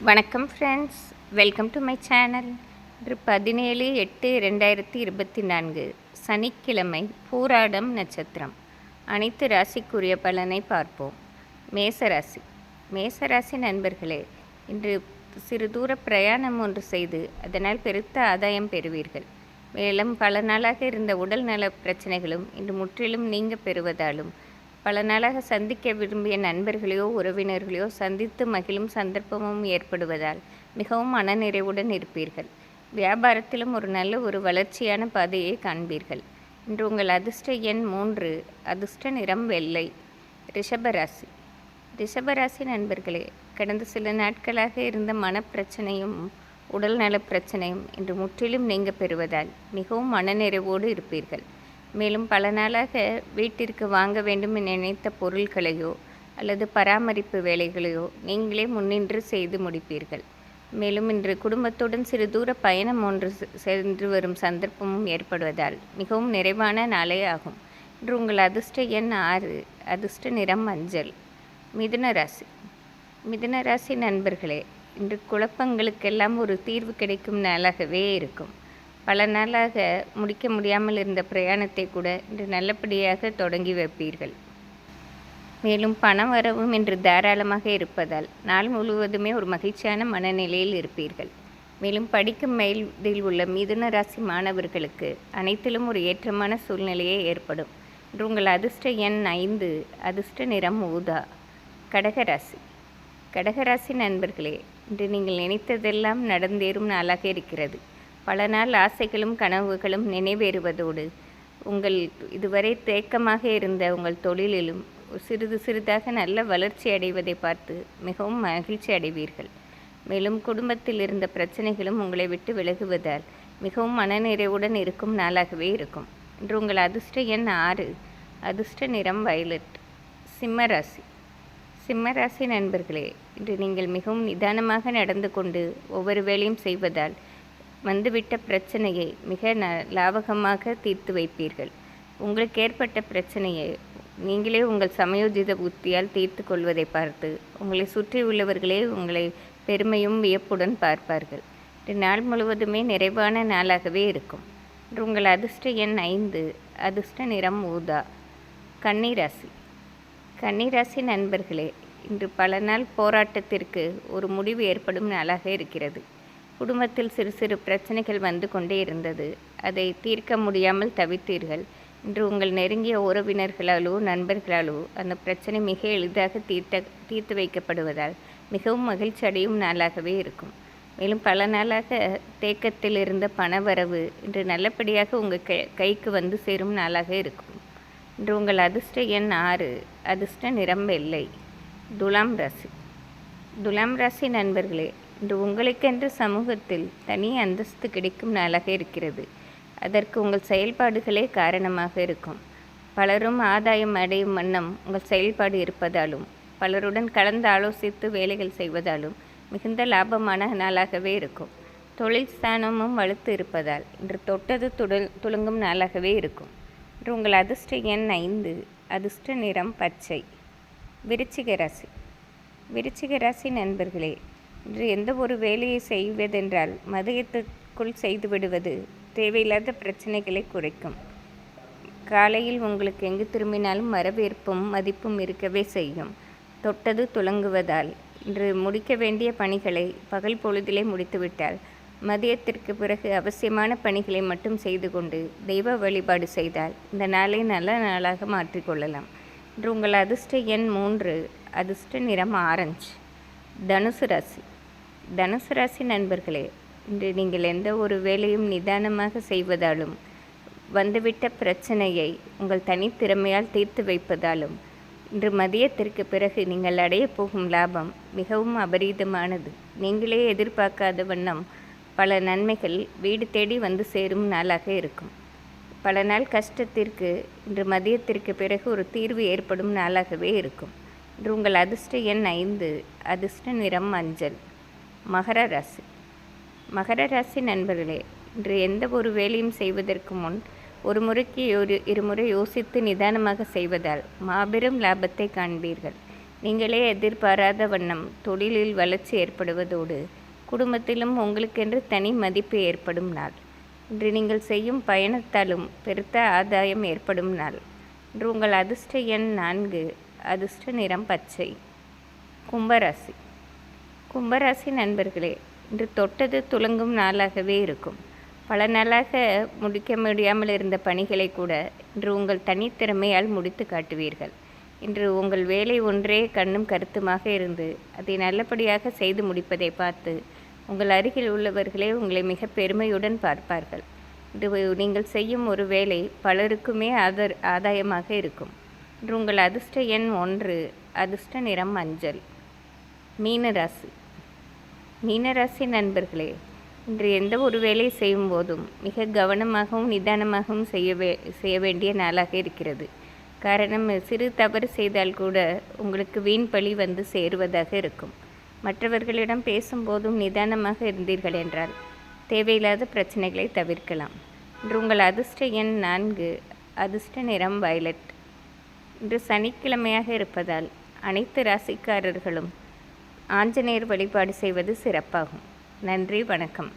வணக்கம் friends, welcome to my channel. இன்று 17/8/2024 சனிக்கிழமை, பூராடம் நட்சத்திரம். அனைத்து ராசிக்குரிய பலனை பார்ப்போம். மேசராசி. மேசராசி நண்பர்களே, இன்று சிறு தூர பிரயாணம் ஒன்று செய்து அதனால் பெருத்த ஆதாயம் பெறுவீர்கள். மேலும் பல நாளாக இருந்த உடல் நல பிரச்சனைகளும் இன்று முற்றிலும் நீங்க பெறுவதாலும் பல நாளாக சந்திக்க விரும்பிய நண்பர்களையோ உறவினர்களையோ சந்தித்து மகிழும் சந்தர்ப்பமும் ஏற்படுவதால் மிகவும் மனநிறைவுடன் இருப்பீர்கள். வியாபாரத்திலும் ஒரு நல்ல வளர்ச்சியான பாதையை காண்பீர்கள். இன்று உங்கள் அதிர்ஷ்ட எண் 3, அதிர்ஷ்ட நிறம் வெள்ளை. ரிஷபராசி. ரிஷபராசி நண்பர்களே, கடந்த சில நாட்களாக இருந்த மனப்பிரச்சனையும் உடல் நல பிரச்சனையும் இன்று முற்றிலும் நீங்க பெறுவதால் மிகவும் மனநிறைவோடு இருப்பீர்கள். மேலும் பல நாளாக வீட்டிற்கு வாங்க வேண்டும் என நினைத்த பொருட்களையோ அல்லது பராமரிப்பு வேலைகளையோ நீங்களே முன்னின்று செய்து முடிப்பீர்கள். மேலும் இன்று குடும்பத்துடன் சிறு தூர பயணம் ஒன்று சென்று வரும் சந்தர்ப்பமும் ஏற்படுவதால் மிகவும் நிறைவான நாளே ஆகும். இன்று உங்கள் அதிர்ஷ்ட எண் 6, அதிர்ஷ்ட நிறம் மஞ்சள். மிதுன ராசி. மிதுன ராசி நண்பர்களே, இன்று குழப்பங்களுக்கெல்லாம் ஒரு தீர்வு கிடைக்கும் நாளாகவே இருக்கும். பல நாளாக முடிக்க முடியாமல் இருந்த பிரயாணத்தை கூட இன்று நல்லபடியாக தொடங்கி வைப்பீர்கள். மேலும் பண வரவும் இன்று தாராளமாக இருப்பதால் நாள் முழுவதுமே ஒரு மகிழ்ச்சியான மனநிலையில் இருப்பீர்கள். மேலும் படிக்கும் வயதில் உள்ள மிதுன ராசி மாணவர்களுக்கு அனைத்திலும் ஒரு ஏற்றமான சூழ்நிலையே ஏற்படும். இன்று உங்கள் அதிர்ஷ்ட எண் 5, அதிர்ஷ்ட நிறம் ஊதா. கடகராசி. கடகராசி நண்பர்களே, இன்று நீங்கள் நினைத்ததெல்லாம் நடந்தேறும் நாளாக இருக்கிறது. பல நாள் ஆசைகளும் கனவுகளும் நினைவேறுவதோடு உங்கள் இதுவரை தேக்கமாக இருந்த உங்கள் தொழிலிலும் சிறிது சிறிதாக நல்ல வளர்ச்சி அடைவதை பார்த்து மிகவும் மகிழ்ச்சி அடைவீர்கள். மேலும் குடும்பத்தில் இருந்த பிரச்சனைகளும் உங்களை விட்டு விலகுவதால் மிகவும் மனநிறைவுடன் இருக்கும் நாளாகவே இருக்கும். இன்று உங்கள் அதிர்ஷ்ட எண் 6, அதிர்ஷ்ட நிறம் வயலட். சிம்மராசி. சிம்மராசி நண்பர்களே, இன்று நீங்கள் மிகவும் நிதானமாக நடந்து கொண்டு ஒவ்வொரு வேலையும் செய்வதால் வந்துவிட்ட பிரச்சனையை மிக லாபகமாக தீர்த்து வைப்பீர்கள். உங்களுக்கு ஏற்பட்ட பிரச்சனையை நீங்களே உங்கள் சமயோஜித புத்தியால் தீர்த்து கொள்வதை பார்த்து உங்களை சுற்றி உள்ளவர்களே உங்களை பெருமையும் வியப்புடன் பார்ப்பார்கள். இன்று நாள் முழுவதுமே நிறைவான நாளாகவே இருக்கும். இன்று உங்கள் அதிர்ஷ்ட எண் 5, அதிர்ஷ்ட நிறம் ஊதா. கன்னிராசி. கன்னிராசி நண்பர்களே, இன்று பல நாள் போராட்டத்திற்கு ஒரு முடிவு ஏற்படும் நாளாக இருக்கிறது. குடும்பத்தில் சிறு சிறு பிரச்சனைகள் வந்து கொண்டே இருந்தது. அதை தீர்க்க முடியாமல் தவித்தீர்கள். இன்று உங்கள் நெருங்கிய உறவினர்களாலோ நண்பர்களாலோ அந்த பிரச்சனை மிக எளிதாக தீர்த்து வைக்கப்படுவதால் மிகவும் மகிழ்ச்சி அடையும் நாளாகவே இருக்கும். மேலும் பல நாளாக தேக்கத்தில் இருந்த பணவரவு இன்று நல்லபடியாக உங்கள் கைக்கு வந்து சேரும் நாளாக இருக்கும். இன்று உங்கள் அதிர்ஷ்ட எண் 6, அதிர்ஷ்ட நிறம் வெள்ளை. துலாம் ராசி. துலாம் ராசி நண்பர்களே, இன்று உங்களுக்கென்று சமூகத்தில் தனி அந்தஸ்து கிடைக்கும் நாளாக இருக்கிறது. அதற்கு உங்கள் செயல்பாடுகளே காரணமாக இருக்கும். பலரும் ஆதாயம் அடையும் வண்ணம் உங்கள் செயல்பாடு இருப்பதாலும் பலருடன் கலந்து ஆலோசித்து வேலைகள் செய்வதாலும் மிகுந்த லாபமான நாளாகவே இருக்கும். தொழில் ஸ்தானமும் வலுத்து இருப்பதால் இன்று தொட்டது துளங்கும் நாளாகவே இருக்கும். இன்று உங்கள் அதிர்ஷ்ட எண் 5, அதிர்ஷ்ட நிறம் பச்சை. விருச்சிக ராசி. விருச்சிக ராசி நண்பர்களே, இன்று எந்த ஒரு வேலையை செய்வதென்றால் மதியத்துக்குள் செய்துவிடுவது தேவையில்லாத பிரச்சனைகளை குறைக்கும். காலையில் உங்களுக்கு எங்கு திரும்பினாலும் வரவேற்பும் மதிப்பும் இருக்கவே செய்யும். தொட்டது துலங்குவதால் இன்று முடிக்க வேண்டிய பணிகளை பகல் பொழுதிலே முடித்துவிட்டால் மதியத்திற்கு பிறகு அவசியமான பணிகளை மட்டும் செய்து கொண்டு தெய்வ வழிபாடு செய்தால் இந்த நாளை நல்ல நாளாக மாற்றிக்கொள்ளலாம். இன்று உங்கள் அதிர்ஷ்ட எண் 3, அதிர்ஷ்ட நிறம் ஆரஞ்சு. தனுசு ராசி. தனுசு ராசி நண்பர்களே, இன்று நீங்கள் எந்த ஒரு வேலையும் நிதானமாக செய்வதாலும் வந்துவிட்ட பிரச்சனையை உங்கள் தனித்திறமையால் தீர்த்து வைப்பதாலும் இன்று மதியத்திற்கு பிறகு நீங்கள் அடைய போகும் லாபம் மிகவும் அபரீதமானது. நீங்களே எதிர்பார்க்காத வண்ணம் பல நன்மைகள் வீடு தேடி வந்து சேரும் நாளாக இருக்கும். பல நாள் கஷ்டத்திற்கு இன்று மதியத்திற்கு பிறகு ஒரு தீர்வு ஏற்படும் நாளாகவே இருக்கும். இன்று உங்கள் அதிர்ஷ்ட எண் 5, அதிர்ஷ்ட நிறம் மஞ்சள். மகர ராசி. மகர ராசி நண்பர்களே, இன்று எந்த ஒரு வேலையும் செய்வதற்கு முன் ஒரு முறைக்கு இருமுறை யோசித்து நிதானமாக செய்வதால் மாபெரும் லாபத்தை காண்பீர்கள். நீங்களே எதிர்பாராத வண்ணம் தொழிலில் வளர்ச்சி ஏற்படுவதோடு குடும்பத்திலும் உங்களுக்கென்று தனி மதிப்பு ஏற்படும் நாள். இன்று நீங்கள் செய்யும் பயணத்தாலும் பெருத்த ஆதாயம் ஏற்படும் நாள். இன்று உங்கள் அதிர்ஷ்ட எண் 4. அதிர்ஷ்ட நிறம் பச்சை. கும்பராசி. கும்பராசி நண்பர்களே, இன்று தொட்டது துலங்கும் நாளாகவே இருக்கும். பல நாளாக முடிக்க முடியாமல் இருந்த பணிகளை கூட இன்று உங்கள் தனித்திறமையால் முடித்து காட்டுவீர்கள். இன்று உங்கள் வேலை ஒன்றே கண்ணும் கருத்துமாக இருந்து அதை நல்லபடியாக செய்து முடிப்பதை பார்த்து உங்கள் அருகில் உள்ளவர்களே உங்களை மிக பெருமையுடன் பார்ப்பார்கள். இது நீங்கள் செய்யும் ஒரு வேலை பலருக்குமே ஆதாயமாக இருக்கும். இன்று உங்கள் அதிர்ஷ்ட எண் 1. அதிர்ஷ்ட நிறம் மஞ்சள். மீனராசி. மீனராசி நண்பர்களே, இன்று எந்த ஒரு வேலை செய்யும் போதும் மிக கவனமாகவும் நிதானமாகவும் செய்ய வேண்டிய நாளாக இருக்கிறது. காரணம், சிறு தவறு செய்தால் கூட உங்களுக்கு வீண் பழி வந்து சேருவதாக இருக்கும். மற்றவர்களிடம் பேசும்போதும் நிதானமாக இருந்தீர்கள் என்றால் தேவையில்லாத பிரச்சனைகளை தவிர்க்கலாம். இன்று உங்கள் அதிர்ஷ்ட எண் 4. அதிர்ஷ்ட நிறம் வயலட். இன்று சனிக்கிழமையாக இருப்பதால் அனைத்து ராசிக்காரர்களும் ஆஞ்சநேயர் வழிபாடு செய்வது சிறப்பாகும். நன்றி, வணக்கம்.